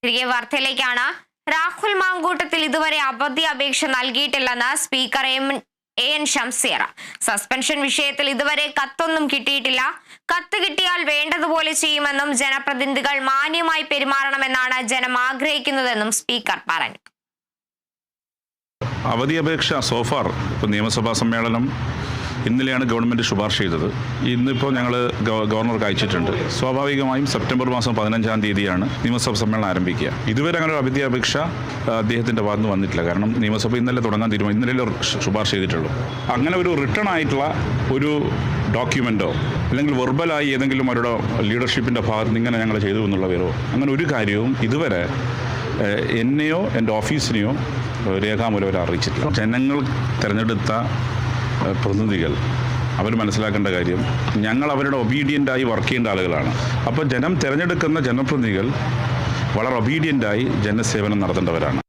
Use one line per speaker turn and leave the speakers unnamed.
തിരികെ വാർത്തയിലേക്കാണ്. രാഹുൽ മാങ്കൂട്ടത്തിൽ ഇതുവരെ അവധി അപേക്ഷ നൽകിയിട്ടില്ലെന്ന് സ്പീക്കർ എൻ ഷംസീർ. സസ്പെൻഷൻ വിഷയത്തിൽ ഇതുവരെ കത്തൊന്നും കിട്ടിയിട്ടില്ല. കത്ത് കിട്ടിയാൽ വേണ്ടതുപോലെ ചെയ്യുമെന്നും ജനപ്രതിനിധികൾ മാന്യമായി പെരുമാറണമെന്നാണ് ജനം ആഗ്രഹിക്കുന്നതെന്നും സ്പീക്കർ പറഞ്ഞു.
അവധി അപേക്ഷ സോഫാർ ഇപ്പോൾ നിയമസഭാ സമ്മേളനം ഇന്നലെയാണ് ഗവൺമെൻറ് ശുപാർശ ചെയ്തത്. ഇന്നിപ്പോൾ ഞങ്ങൾ ഗവർണർക്ക് അയച്ചിട്ടുണ്ട്. സ്വാഭാവികമായും സെപ്റ്റംബർ മാസം 15-ാം തീയതിയാണ് നിയമസഭ സമ്മേളനം ആരംഭിക്കുക. ഇതുവരെ അങ്ങനെ ഒരു അവധി അപേക്ഷ അദ്ദേഹത്തിൻ്റെ ഭാഗത്ത് നിന്ന് വന്നിട്ടില്ല. കാരണം നിയമസഭ ഇന്നലെ തുടങ്ങാൻ ഇന്നലെ ശുപാർശ ചെയ്തിട്ടുള്ളൂ. അങ്ങനെ ഒരു റിട്ടേൺ ആയിട്ടുള്ള ഒരു ഡോക്യുമെൻറ്റോ അല്ലെങ്കിൽ വെർബലായി ഏതെങ്കിലും അവരുടെ ലീഡർഷിപ്പിൻ്റെ ഭാഗത്ത് നിന്ന് ഇങ്ങനെ ഞങ്ങൾ ചെയ്തു എന്നുള്ള പേരോ അങ്ങനെ ഒരു കാര്യവും ഇതുവരെ എന്നെയോ എൻ്റെ ഓഫീസിനെയോ രേഖാമൂലം അവർ അറിയിച്ചിട്ടില്ല. ജനങ്ങൾ തിരഞ്ഞെടുത്ത പ്രതിനിധികൾ അവർ മനസ്സിലാക്കേണ്ട കാര്യം, ഞങ്ങൾ അവരുടെ ഒബീഡിയൻ്റായി വർക്ക് ചെയ്യേണ്ട ആളുകളാണ്. അപ്പോൾ ജനം തിരഞ്ഞെടുക്കുന്ന ജനപ്രതിനിധികൾ വളരെ ഒബീഡിയൻ്റായി ജനസേവനം നടത്തേണ്ടവരാണ്.